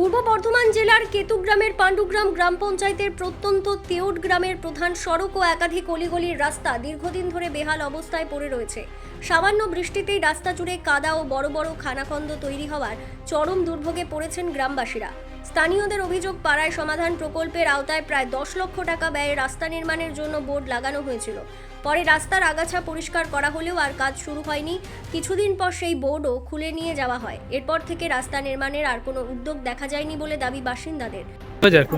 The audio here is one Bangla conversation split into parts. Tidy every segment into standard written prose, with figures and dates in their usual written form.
পূর্ব বর্ধমান জেলার কেতুগ্রামের পাণ্ডুগ্রাম গ্রাম পঞ্চায়েতের প্রত্যন্ত তেওট গ্রামের প্রধান সড়ক ও একাধিক অলিগলির রাস্তা দীর্ঘদিন ধরে বেহাল অবস্থায় পড়ে রয়েছে। সামান্য বৃষ্টিতেই রাস্তা জুড়ে কাদা ও বড় বড় খানাখন্দ তৈরি হওয়ার চরম দুর্ভোগে পড়েছেন গ্রামবাসীরা। স্থানীয়দের অভিযোগ, পাড়ায় সমাধান প্রকল্পের আওতায় প্রায় 10 লক্ষ টাকা ব্যয়ে রাস্তা নির্মাণের জন্য বোর্ড লাগানো হয়েছিল। পরে রাস্তার আগাছা পরিষ্কার করা হলেও আর কাজ শুরু হয়নি। কিছুদিন পর সেই বোর্ডও খুলে নিয়ে যাওয়া হয়। এরপর থেকে রাস্তা নির্মাণের আর কোনো উদ্যোগ দেখা যায়নি বলে দাবি বাসিন্দাদের।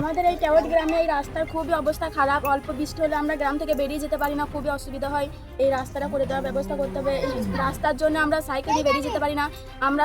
আমাদের এই তেওট গ্রামে এই রাস্তার খুবই অবস্থা খারাপ। অল্প বৃষ্টি হলে আমরা গ্রাম থেকে বেরিয়ে যেতে পারি না, খুবই অসুবিধা হয়। এই রাস্তাটা করে দেওয়ার ব্যবস্থা করতে হবে। এই রাস্তার জন্য আমরা সাইকেল দিয়ে বেরিয়ে যেতে পারি না। আমরা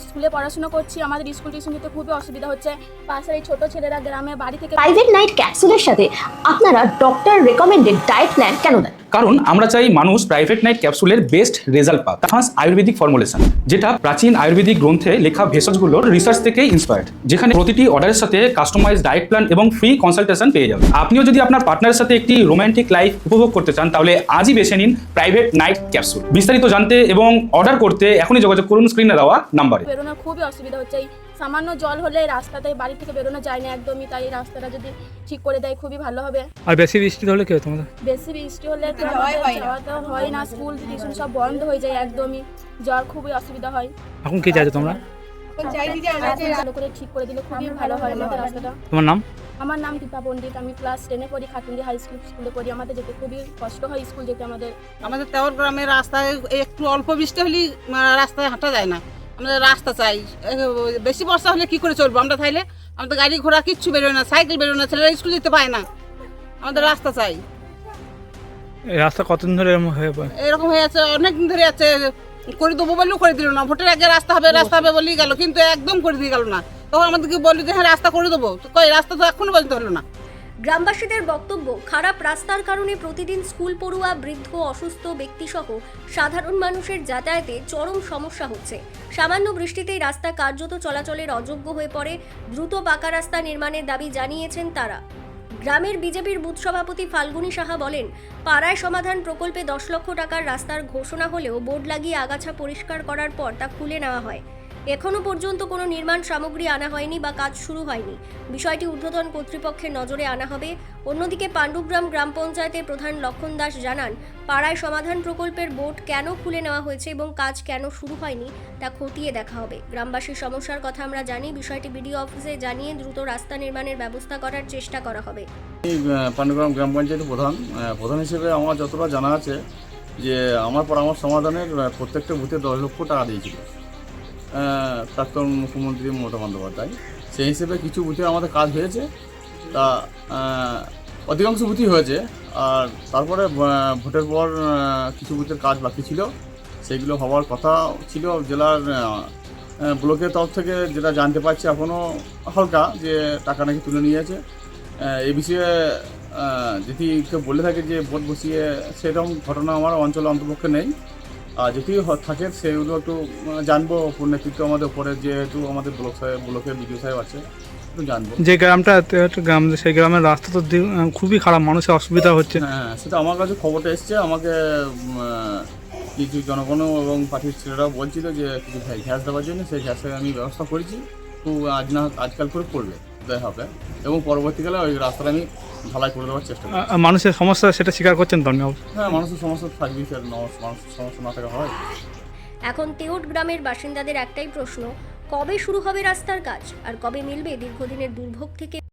স্কুলে পড়াশোনা করছি, আমাদের স্কুল টিউশন দিতে খুবই অসুবিধা হচ্ছে। পাশের এই ছোট ছেলেরা গ্রামে বাড়ি থেকে প্রাইভেট নাইট ক্যাপসুলের সাথে আপনারা ডক্টর রেকমেন্ডেড ডায়েট প্ল্যান কেন দেন? কারণ আমরা চাই মানুষ প্রাইভেট নাইট ক্যাপসুলের বেস্ট রেজাল্ট পাক। ফার্স্ট আয়ুর্বেদিক ফর্মুলেশন, যেটা প্রাচীন আয়ুর্বেদিক গ্রন্থে লেখা ভেষজগুলোর রিসার্চ থেকে ইন্সপায়ার্ড, যেখানে প্রতিটি অর্ডারের সাথে কাস্টমাইজ ডায়েট প্ল্যান এবং ফ্রি কনসালটেশন পেয়ে যাবেন। আপনিও যদি আপনার পার্টনারের সাথে একটি রোমান্টিক লাইফ উপভোগ করতে চান, তাহলে আজই বেছে নিন প্রাইভেট নাইট ক্যাপসুল। বিস্তারিত জানতে এবং অর্ডার করতে এখনই যোগাযোগ করুন স্ক্রিনে দেওয়া নাম্বারে। বেরোনোর খুবই অসুবিধা হচ্ছে। এই সামান্য জল হলে রাস্তাতে বাড়ি থেকে বেরোনো যায় না একদমই। তাই এই রাস্তাটা যদি ঠিক করে দেয় খুবই ভালো হবে। আর বেশি বৃষ্টি হলে কি হয় তোমাদের? বেশি বৃষ্টি হলে তো যাওয়া হয় না, স্কুল টিউশন সব বন্ধ হয়ে যায় একদমই। জ্বর খুবই অসুবিধা হয়। এখন কি চাইছো তোমরা? ভালো করে ঠিক করে দিলে খুবই ভালো হয় আমাদের রাস্তাটা। তোমার নাম? আমার নাম দীপা পণ্ডিত। আমি ক্লাস 10-এ পড়ি, খাটুন্দি হাই স্কুলে পড়ি। আমাদের যেতে খুবই কষ্ট হয় স্কুল যেতে। আমাদের তেওট গ্রামের রাস্তায় একটু অল্প বৃষ্টি হলেই রাস্তায় হাঁটা যায় না। আমাদের রাস্তা চাই। বেশি বর্ষা হলে কি করে চলবো আমরা? তাইলে আমাদের গাড়ি ঘোড়া কিচ্ছু বেরোয় না, সাইকেল বেরোয় না, ছেলেরা স্কুল যেতে পায় না। আমাদের রাস্তা চাই। এই রাস্তা কতদিন ধরে এরকম হয়ে আছে, অনেকদিন ধরে আছে। করে দেবো বললেও করে দিল না। ভোটের আগে রাস্তা হবে বলেই গেল, কিন্তু একদম করে দিয়ে গেল না। তখন আমাদেরকে বললি যে হ্যাঁ রাস্তা করে দেবো, তো কই রাস্তা তো এখনো পর্যন্ত হলো না। গ্রামবাসীদের বক্তব্য, খারাপ রাস্তার কারণে প্রতিদিন স্কুল পড়ুয়া, বৃদ্ধ, অসুস্থ ব্যক্তিসহ সাধারণ মানুষের যাতায়াতে চরম সমস্যা হচ্ছে। সামান্য বৃষ্টিতেই রাস্তা কার্যত চলাচলের অযোগ্য হয়ে পড়ে। দ্রুত পাকা রাস্তা নির্মাণের দাবি জানিয়েছেন তারা। গ্রামের বিজেপির বুথ সভাপতি ফাল্গুনী সাহা বলেন, পাড়ায় সমাধান প্রকল্পে 10 লক্ষ টাকার রাস্তার ঘোষণা হলেও বোর্ড লাগিয়ে আগাছা পরিষ্কার করার পর তা খুলে নেওয়া হয়। এখনো পর্যন্ত কোনো নির্মাণ সামগ্রী আনা হয়নি বা কাজ শুরু হয়নি। বিষয়টি ঊর্ধ্বতন কর্তৃপক্ষের নজরে আনা হবে। অন্যদিকে পাণ্ডুগ্রাম গ্রাম পঞ্চায়েতের প্রধান লক্ষণ দাস জানান, পাড়ায় সমাধান প্রকল্পের বোর্ড কেন খুলে নেওয়া হয়েছে এবং কাজ কেন শুরু হয়নি তা খতিয়ে দেখা হবে। গ্রামবাসীর সমস্যার কথা আমরা জানি। বিষয়টি বিডিও অফিসে জানিয়ে দ্রুত রাস্তা নির্মাণের ব্যবস্থা করার চেষ্টা করা হবে। পাণ্ডুগ্রাম গ্রাম পঞ্চায়েতের প্রধান হিসেবে আমার যতটা জানা আছে যে আমার পরামর্শ সমাধানের প্রত্যেকটা বুথে 10 লক্ষ টাকা দিয়েছিল প্রাক্তন মুখ্যমন্ত্রী মমতা বন্দ্যোপাধ্যায়। সেই হিসেবে কিছু বুথে আমাদের কাজ হয়েছে, তা অধিকাংশ বুথই হয়েছে। আর তারপরে ভোটের পর কিছু বুথের কাজ বাকি ছিল, সেগুলো হওয়ার কথা ছিল। জেলার ব্লকের তরফ থেকে যেটা জানতে পারছি এখনও হালকা, যে টাকা নাকি তুলে নিয়েছে। এই বিষয়ে যদি কেউ বলে থাকে যে ভোট বসিয়ে, সেরকম ঘটনা আমার অঞ্চলে অন্তপক্ষে নেই। আর যদি থাকে সেগুলো একটু জানবো নেতৃত্ব আমাদের উপরে, যেহেতু আমাদের ব্লকের বিডিও সাহেব আছে, একটু জানবো। যে গ্রামটা গ্রাম, সেই গ্রামের রাস্তা তো খুবই খারাপ, মানুষের অসুবিধা হচ্ছে। হ্যাঁ, সেটা আমার কাছে খবরটা এসছে। আমাকে কিছু জনগণ এবং পার্টির ছেলেরাও বলছিল যে কিছু গ্যাস দেওয়ার জন্য, সেই গ্যাসের আমি ব্যবস্থা করেছি। তো আজকাল করে করবে দেওয়া হবে, এবং পরবর্তীকালে ওই রাস্তাটা আমি ঢালাই করে দেওয়ার চেষ্টা করি। মানুষের সমস্যা সেটা স্বীকার করছেন তো? হ্যাঁ, মানুষের সমস্যা থাকবে, মানুষের সমস্যা না থাকা হয়। এখন তেওট গ্রামের বাসিন্দাদের একটাই প্রশ্ন, কবে শুরু হবে রাস্তার কাজ আর কবে মিলবে দীর্ঘদিনের দুর্ভোগ থেকে